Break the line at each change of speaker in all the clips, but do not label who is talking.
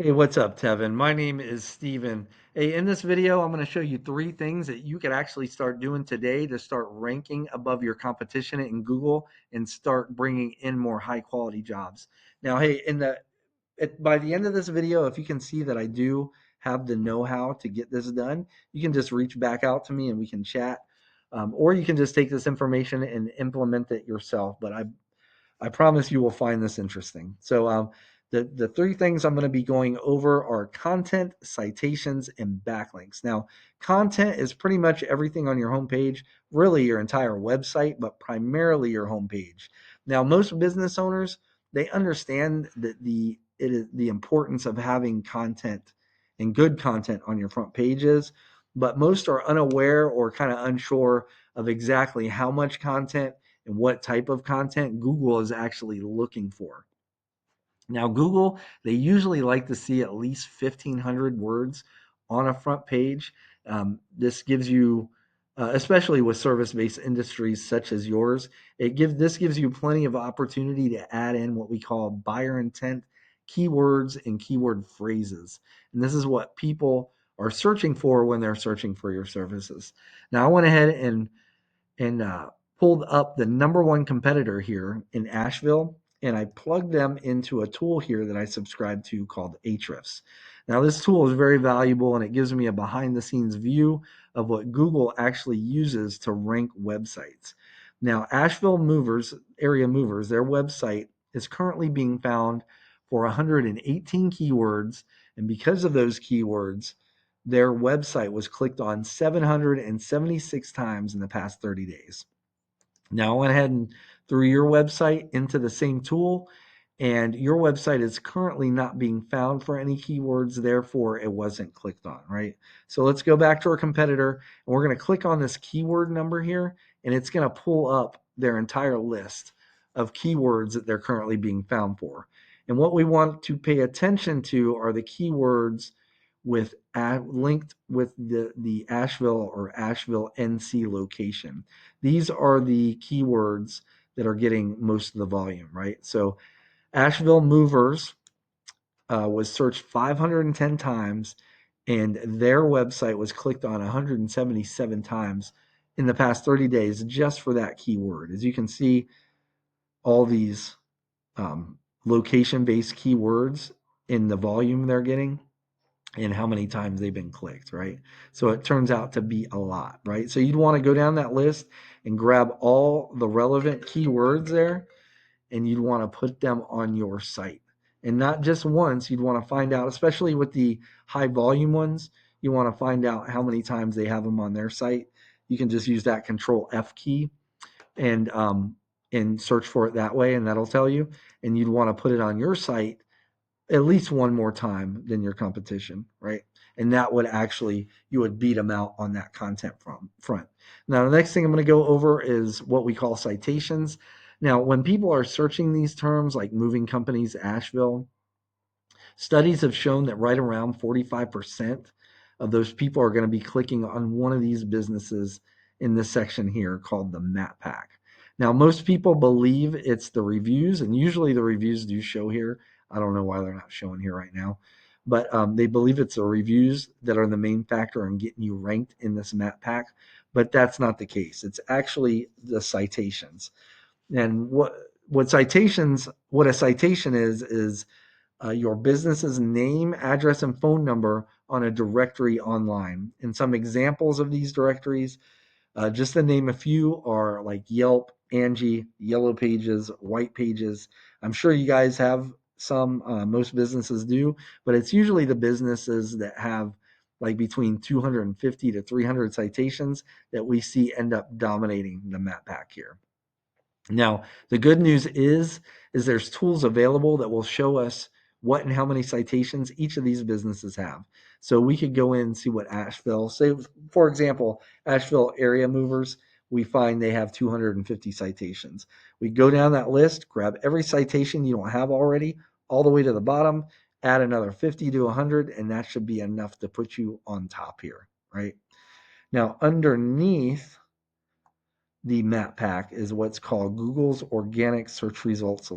Hey, what's up, Tevin? My name is Steven. Hey, in this video, I'm going to show you three things that you could actually start doing today to start ranking above your competition in Google and start bringing in more high quality jobs. Now, hey, by the end of this video, if you can see that I do have the know-how to get this done, you can just reach back out to me and we can chat. Or you can just take this information and implement it yourself. But I promise you will find this interesting. The three things I'm going to be going over are content, citations, and backlinks. Now, content is pretty much everything on your homepage, really your entire website, but primarily your homepage. Now, most business owners, they understand that it is the importance of having content and good content on your front pages, but most are unaware or kind of unsure of exactly how much content and what type of content Google is actually looking for. Now, Google, they usually like to see at least 1,500 words on a front page. This gives you, especially with service-based industries such as yours, this gives you plenty of opportunity to add in what we call buyer intent keywords and keyword phrases. And this is what people are searching for when they're searching for your services. Now, I went ahead and pulled up the number one competitor here in Asheville, and I plugged them into a tool here that I subscribe to called Ahrefs. Now, this tool is very valuable, and it gives me a behind-the-scenes view of what Google actually uses to rank websites. Now, Asheville Movers, Area Movers, their website is currently being found for 118 keywords, and because of those keywords, their website was clicked on 776 times in the past 30 days. Now, I went ahead and threw your website into the same tool, and your website is currently not being found for any keywords, therefore, it wasn't clicked on, right? So let's go back to our competitor, and we're going to click on this keyword number here, and it's going to pull up their entire list of keywords that they're currently being found for. And what we want to pay attention to are the keywords linked with the Asheville or Asheville NC location. These are the keywords that are getting most of the volume, right? So Asheville movers was searched 510 times, and their website was clicked on 177 times in the past 30 days just for that keyword. As you can see, all these location-based keywords in the volume they're getting and how many times they've been clicked, right? So it turns out to be a lot, right? So you'd want to go down that list and grab all the relevant keywords there, and you'd want to put them on your site. And not just once, you'd want to find out, especially with the high volume ones, you want to find out how many times they have them on their site. You can just use that control F key and search for it that way, and that'll tell you. And you'd want to put it on your site at least one more time than your competition, right? And that would actually, you would beat them out on that content front. Now, the next thing I'm going to go over is what we call citations. Now, when people are searching these terms like moving companies, Asheville, studies have shown that right around 45% of those people are going to be clicking on one of these businesses in this section here called the map pack. Now, most people believe it's the reviews, and usually the reviews do show here. I don't know why they're not showing here right now, but they believe it's the reviews that are the main factor in getting you ranked in this map pack, but that's not the case. It's actually the citations. And what a citation is your business's name, address, and phone number on a directory online. And some examples of these directories, just to name a few, are like Yelp, Angie, Yellow Pages, White Pages. I'm sure you guys have some, most businesses do, but it's usually the businesses that have like between 250 to 300 citations that we see end up dominating the map pack here. Now, the good news is there's tools available that will show us what and how many citations each of these businesses have. So we could go in and see what Asheville, say for example, Asheville area movers, we find they have 250 citations. We go down that list, grab every citation you don't have already, all the way to the bottom, add another 50 to 100, and that should be enough to put you on top here, right? Now, underneath the map pack is what's called Google's organic search results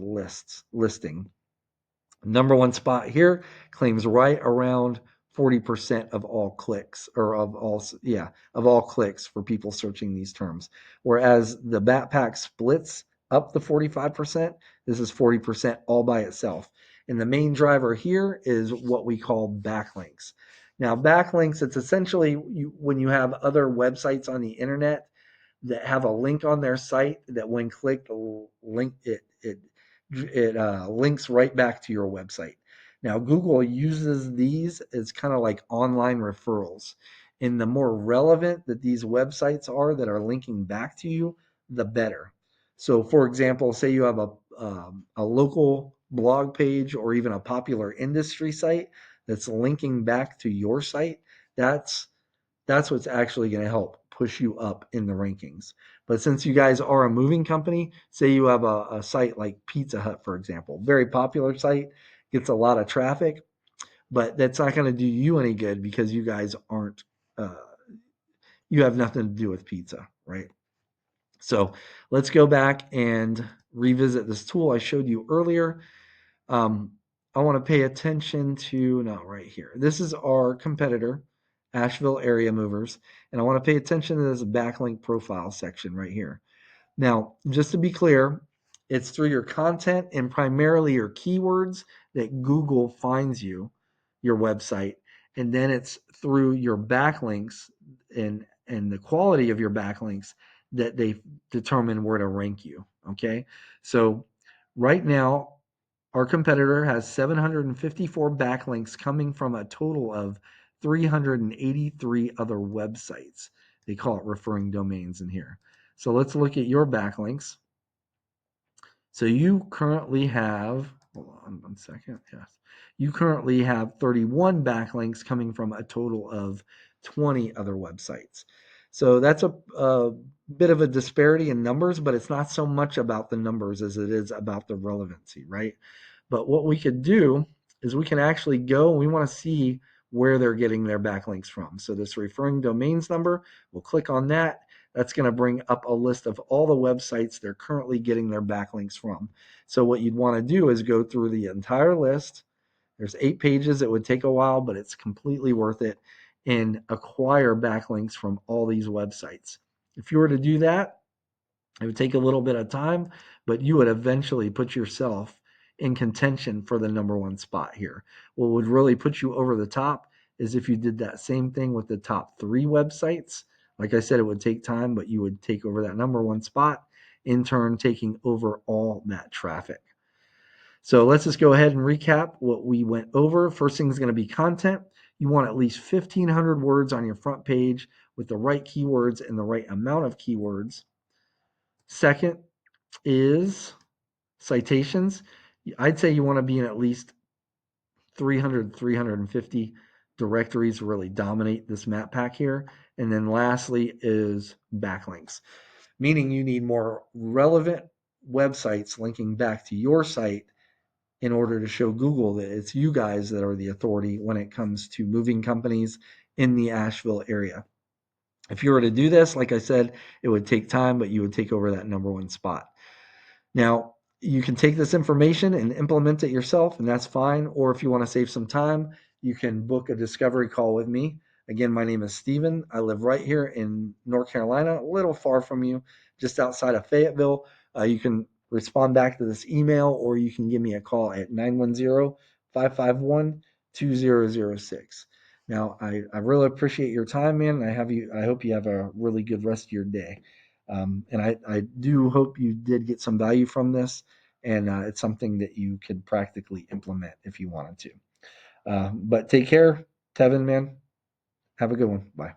listing. Number one spot here claims right around 40% of all clicks, or of all clicks for people searching these terms. Whereas the backpack splits up the 45%, this is 40% all by itself. And the main driver here is what we call backlinks. Now, backlinks, it's essentially when you have other websites on the internet that have a link on their site that when clicked, link it links right back to your website. Now, Google uses these as kind of like online referrals. And the more relevant that these websites are that are linking back to you, the better. So, for example, say you have a local blog page or even a popular industry site that's linking back to your site. That's that's what's actually going to help push you up in the rankings. But since you guys are a moving company, say you have a site like Pizza Hut, for example, very popular site, gets a lot of traffic, but that's not going to do you any good because you guys aren't, uh, you have nothing to do with pizza, right? So let's go back and revisit this tool I showed you earlier. Um, I want to pay attention to, no, right here. This is our competitor, Asheville Area Movers, and I want to pay attention to this backlink profile section right here. Now, just to be clear, it's through your content and primarily your keywords that Google finds you, your website, and then it's through your backlinks and the quality of your backlinks that they determine where to rank you. Okay, so right now our competitor has 754 backlinks coming from a total of 383 other websites. They call it referring domains in here. So let's look at your backlinks. So you currently have, hold on one second, yes. You currently have 31 backlinks coming from a total of 20 other websites. So that's a bit of a disparity in numbers, but it's not so much about the numbers as it is about the relevancy, right? But what we could do is we can actually go, we want to see where they're getting their backlinks from. So this referring domains number, we'll click on that. That's going to bring up a list of all the websites they're currently getting their backlinks from. So what you'd want to do is go through the entire list. There's 8 pages. It would take a while, but it's completely worth it, and acquire backlinks from all these websites. If you were to do that, it would take a little bit of time, but you would eventually put yourself in contention for the number one spot here. What would really put you over the top is if you did that same thing with the top 3 websites. Like I said, it would take time, but you would take over that number one spot, in turn taking over all that traffic. So let's just go ahead and recap what we went over. First thing is going to be content. You want at least 1,500 words on your front page with the right keywords and the right amount of keywords. Second is citations. I'd say you want to be in at least 300, 350 directories to really dominate this map pack here. And then lastly is backlinks, meaning you need more relevant websites linking back to your site in order to show Google that it's you guys that are the authority when it comes to moving companies in the Asheville area. If you were to do this, like I said, it would take time, but you would take over that number one spot. Now, you can take this information and implement it yourself, and that's fine. Or if you want to save some time, you can book a discovery call with me. Again, my name is Steven. I live right here in North Carolina, a little far from you, just outside of Fayetteville. You can respond back to this email, or you can give me a call at 910-551-2006. Now, I really appreciate your time, man. I hope you have a really good rest of your day. And I do hope you did get some value from this, and it's something that you could practically implement if you wanted to. But take care, Tevin, man. Have a good one. Bye.